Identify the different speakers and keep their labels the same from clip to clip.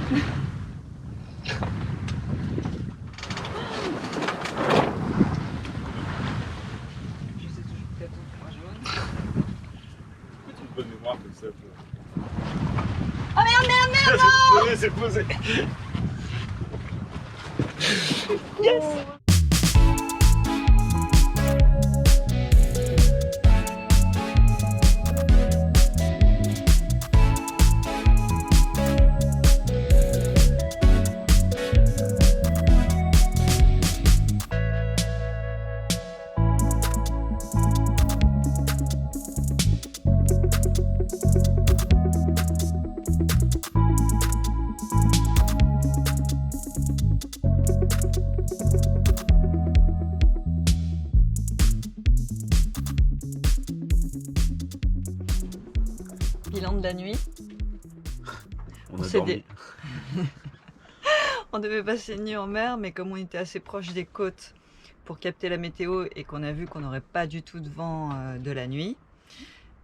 Speaker 1: Je sais toujours que t'attends pour un jaune.
Speaker 2: Pourquoi tu me bonne mémoire comme ça, toi?
Speaker 1: Oh merde, merde, merde, non!
Speaker 2: C'est posé.
Speaker 1: Yes! Bilan de la nuit.
Speaker 2: On a
Speaker 1: s'est
Speaker 2: dormi.
Speaker 1: On devait passer une nuit en mer, mais comme on était assez proche des côtes pour capter la météo et qu'on a vu qu'on n'aurait pas du tout de vent de la nuit,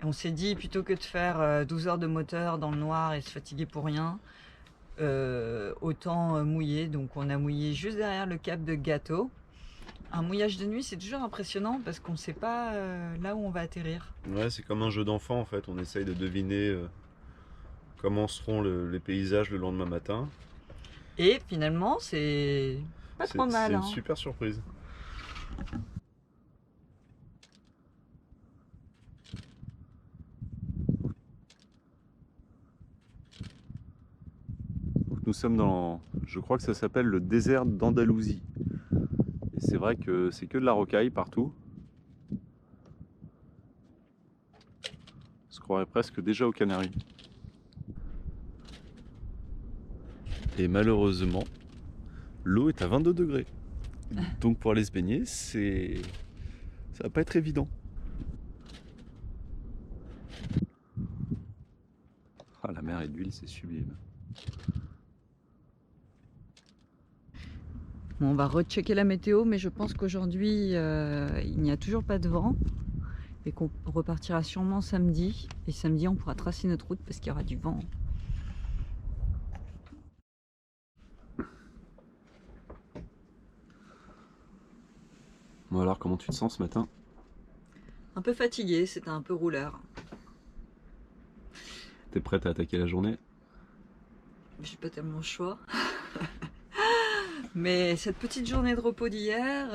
Speaker 1: on s'est dit plutôt que de faire 12 heures de moteur dans le noir et se fatiguer pour rien, autant mouiller. Donc on a mouillé juste derrière le cap de Gâteau. Un mouillage de nuit, c'est toujours impressionnant parce qu'on ne sait pas là où on va atterrir.
Speaker 2: Ouais, c'est comme un jeu d'enfant en fait. On essaye de deviner comment seront les paysages le lendemain matin.
Speaker 1: Et finalement, c'est pas trop mal.
Speaker 2: C'est
Speaker 1: Hein.
Speaker 2: une super surprise. Donc nous sommes dans, je crois que ça s'appelle le désert d'Andalousie. Et c'est vrai que c'est que de la rocaille partout. On se croirait presque déjà aux Canaries. Et malheureusement, l'eau est à 22 degrés. Donc pour aller se baigner, ça va pas être évident. Ah, la mer et d'huile, c'est sublime.
Speaker 1: Bon, on va rechecker la météo, mais je pense qu'aujourd'hui, il n'y a toujours pas de vent et qu'on repartira sûrement samedi. Et samedi, on pourra tracer notre route parce qu'il y aura du vent.
Speaker 2: Bon alors, comment tu te sens ce matin?
Speaker 1: Un peu fatigué, c'était un peu rouleur.
Speaker 2: T'es prête à attaquer la journée?
Speaker 1: J'ai pas tellement le choix. Mais cette petite journée de repos d'hier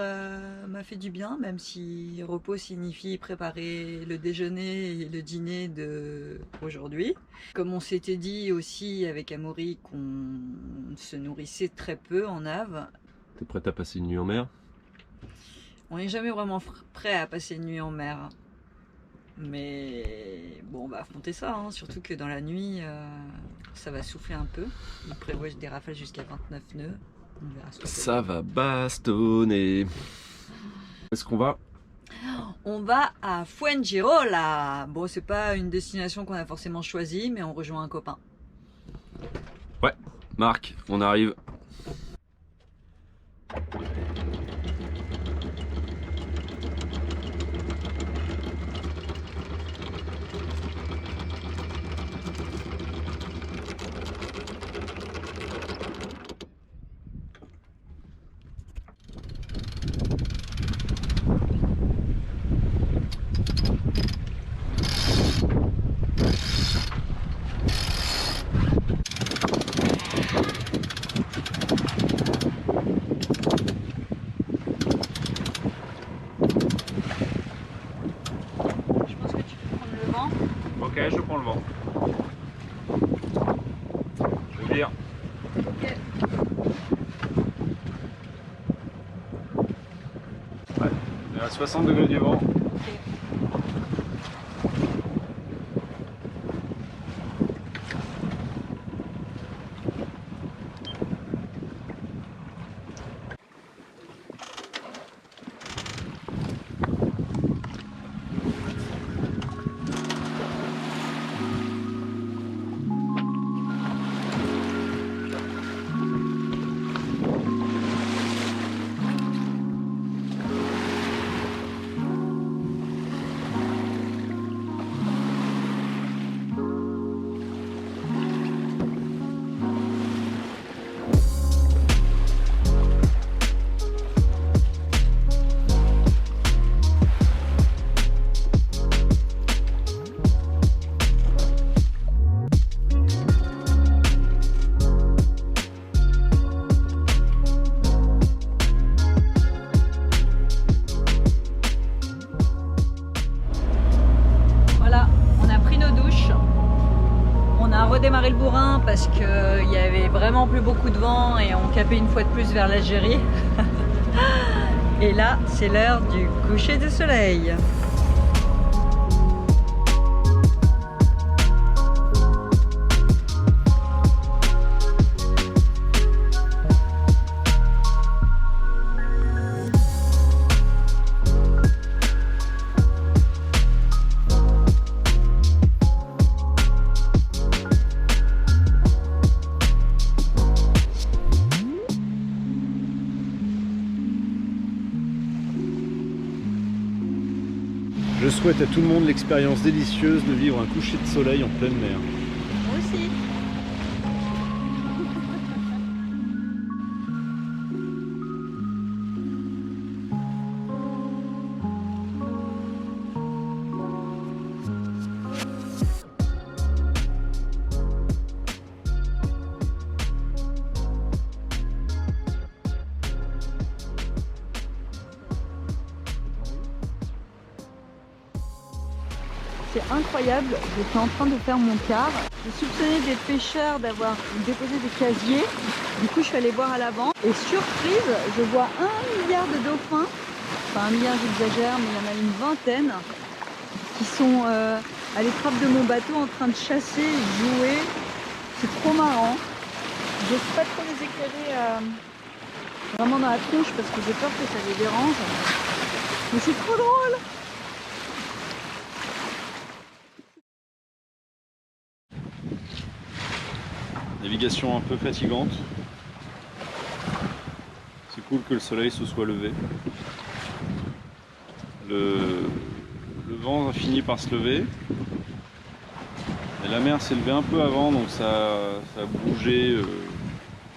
Speaker 1: m'a fait du bien, même si repos signifie préparer le déjeuner et le dîner de aujourd'hui. Comme on s'était dit aussi avec Amaury qu'on se nourrissait très peu en Ave,
Speaker 2: T'es prête à passer une nuit en mer?
Speaker 1: on n'est jamais vraiment prêt à passer une nuit en mer. Mais bon, on va affronter ça, hein. Surtout que dans la nuit, ça va souffler un peu. Il prévoit des rafales jusqu'à 29 nœuds. On verra ce que
Speaker 2: Ça va bastonner. Où est-ce qu'on va?
Speaker 1: On va à Fuengirola. Bon, c'est pas une destination qu'on a forcément choisie, mais on rejoint un copain.
Speaker 2: Ouais, Marc, on arrive.
Speaker 1: Je pense que tu peux prendre le vent.
Speaker 2: Ok, je prends le vent. Je vire.
Speaker 1: Ok.
Speaker 2: Ouais, on est à 60 degrés du vent.
Speaker 1: bien parce qu'il y avait vraiment plus beaucoup de vent et on capait une fois de plus vers l'Algérie. Et là, c'est l'heure du coucher du soleil.
Speaker 2: Je souhaite à tout le monde l'expérience délicieuse de vivre un coucher de soleil en pleine mer.
Speaker 1: Moi aussi. C'est incroyable, j'étais en train de faire mon quart. J'ai soupçonné des pêcheurs d'avoir déposé des casiers. Du coup, je suis allée voir à l'avant. Et surprise, je vois 1 milliard de dauphins. Enfin, 1 milliard, j'exagère, mais il y en a une vingtaine qui sont à l'étrave de mon bateau en train de chasser et de jouer. C'est trop marrant. J'ose pas trop les éclairer vraiment dans la tronche parce que j'ai peur que ça les dérange. Mais c'est trop drôle!
Speaker 2: Navigation un peu fatigante. C'est cool que le soleil se soit levé. Le vent a fini par se lever. Et la mer s'est levée un peu avant, donc ça a bougé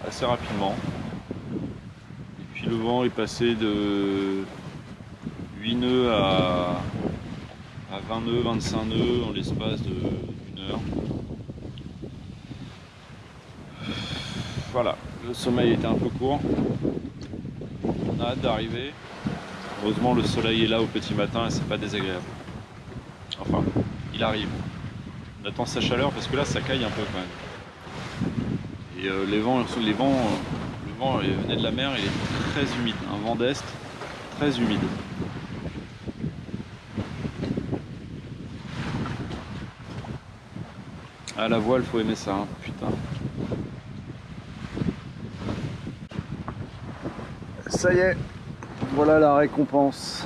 Speaker 2: assez rapidement. Et puis le vent est passé de 8 nœuds à 20 nœuds, 25 nœuds en l'espace d'une heure. Voilà, le sommeil était un peu court. On a hâte d'arriver. Heureusement, le soleil est là au petit matin et c'est pas désagréable. Enfin, il arrive. On attend sa chaleur parce que là, ça caille un peu quand même. Et le vent venait de la mer, il est très humide. Un vent d'est très humide. À la voile, faut aimer ça, hein. Putain. Ça y est, voilà la récompense.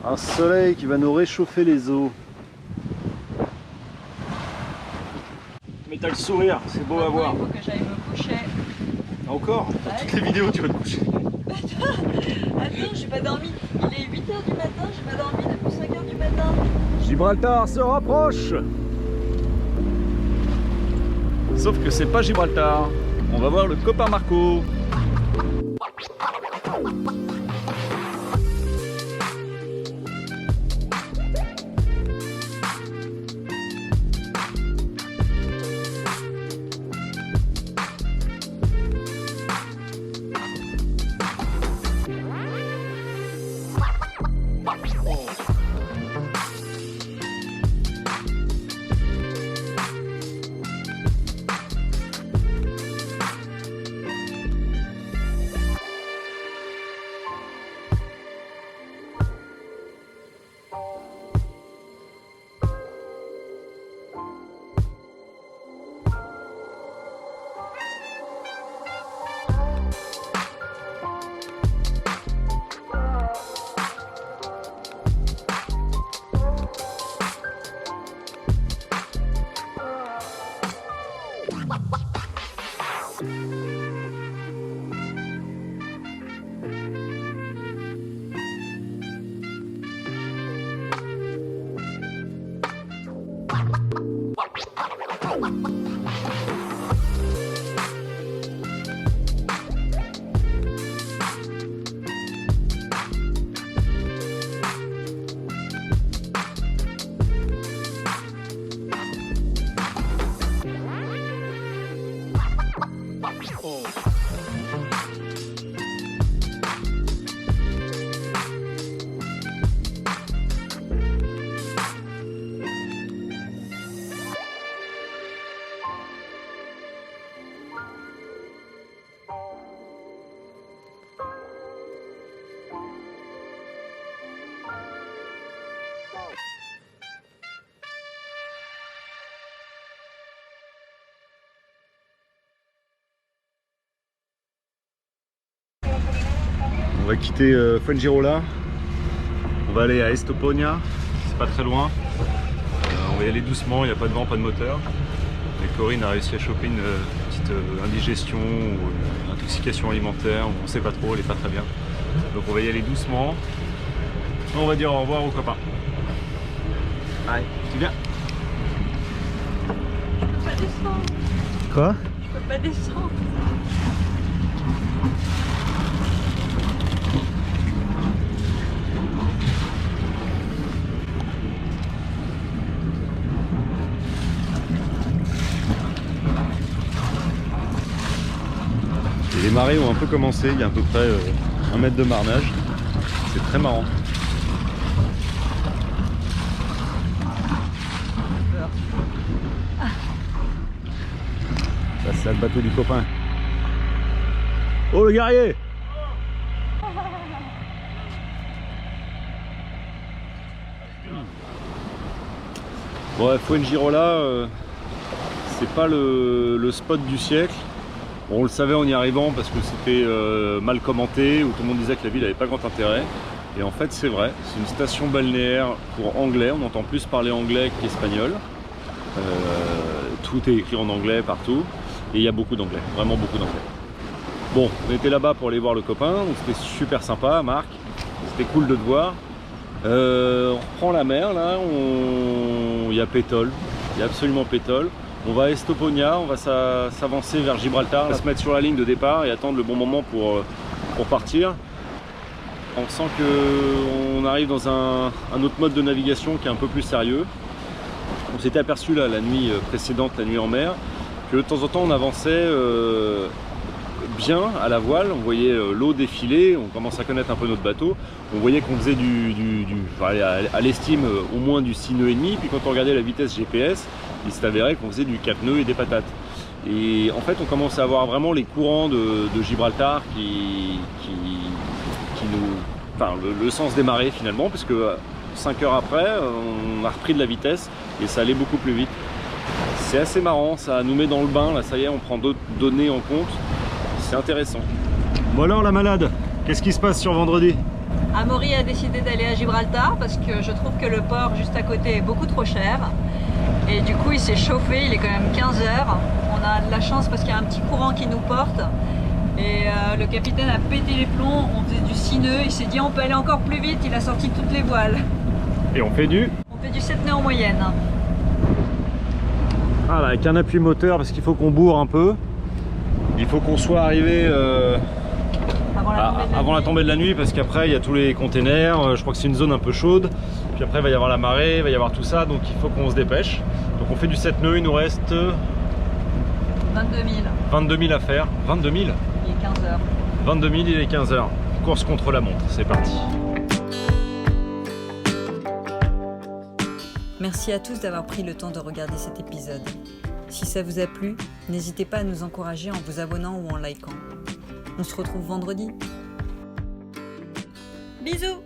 Speaker 2: Un soleil qui va nous réchauffer les os. Mais t'as le sourire, c'est beau à voir.
Speaker 1: Il faut que j'aille me coucher.
Speaker 2: Encore? Dans toutes les vidéos, tu vas te coucher.
Speaker 1: Attends, j'ai pas dormi. Il est 8h du matin, j'ai pas dormi depuis 5h du matin.
Speaker 2: Gibraltar se rapproche. Sauf que c'est pas Gibraltar. On va voir le copain Marco.
Speaker 3: On va quitter Fuengirola. On va aller à Estoponia. C'est pas très loin. On va y aller doucement, il n'y a pas de vent, pas de moteur. Et Corinne a réussi à choper une petite indigestion ou intoxication alimentaire, on ne sait pas trop, elle est pas très bien. Donc on va y aller doucement. On va dire au revoir aux copains. Allez, tu viens?
Speaker 1: Je peux pas descendre.
Speaker 3: Quoi?
Speaker 1: Je peux pas descendre.
Speaker 3: Et les marées ont un peu commencé, il y a à peu près 1 mètre de marnage. C'est très marrant. Ça c'est le bateau du copain. Oh le guerrier! Ouais, Fuengirola, c'est pas le spot du siècle. Bon, on le savait en y arrivant parce que c'était mal commenté, où tout le monde disait que la ville n'avait pas grand intérêt. Et en fait c'est vrai, c'est une station balnéaire pour anglais, on entend plus parler anglais qu'espagnol. Tout est écrit en anglais partout, et il y a beaucoup d'anglais, vraiment beaucoup d'anglais. Bon, on était là-bas pour aller voir le copain, donc c'était super sympa, Marc, c'était cool de te voir. On reprend la mer là, il y a Pétole, il y a absolument Pétole. On va à Estoponia, on va s'avancer vers Gibraltar, on va se mettre sur la ligne de départ et attendre le bon moment pour partir. On sent qu'on arrive dans un autre mode de navigation qui est un peu plus sérieux. On s'était aperçu là la nuit précédente, la nuit en mer, que de temps en temps on avançait bien à la voile, on voyait l'eau défiler, on commence à connaître un peu notre bateau, on voyait qu'on faisait à l'estime au moins du 6 nœuds et demi, puis quand on regardait la vitesse GPS, il s'est avéré qu'on faisait du 4 nœuds et des patates. Et en fait on commence à avoir vraiment les courants de Gibraltar qui nous... Enfin le sens des marées finalement, parce que 5 heures après on a repris de la vitesse et ça allait beaucoup plus vite. C'est assez marrant, ça nous met dans le bain, là ça y est on prend d'autres données en compte. C'est intéressant. Bon alors la malade, qu'est-ce qui se passe sur vendredi?
Speaker 1: Amaury a décidé d'aller à Gibraltar parce que je trouve que le port juste à côté est beaucoup trop cher. Et du coup il s'est chauffé, il est quand même 15 heures. On a de la chance parce qu'il y a un petit courant qui nous porte. Et le capitaine a pété les plombs, on faisait du 6 nœuds, il s'est dit on peut aller encore plus vite, il a sorti toutes les voiles.
Speaker 3: Et on fait du
Speaker 1: 7 nœuds en moyenne.
Speaker 3: Ah là, avec un appui moteur parce qu'il faut qu'on bourre un peu. Il faut qu'on soit arrivé avant la tombée de la nuit parce qu'après il y a tous les containers, je crois que c'est une zone un peu chaude. Puis après il va y avoir la marée, il va y avoir tout ça, donc il faut qu'on se dépêche. Donc on fait du 7 nœuds, il nous reste
Speaker 1: 22 000.
Speaker 3: 22 000 à faire. 22 000
Speaker 1: Il est 15 heures.
Speaker 3: 22 000, il est 15 heures. Course contre la montre, c'est parti.
Speaker 1: Merci à tous d'avoir pris le temps de regarder cet épisode. Si ça vous a plu, n'hésitez pas à nous encourager en vous abonnant ou en likant. On se retrouve vendredi. Bisous!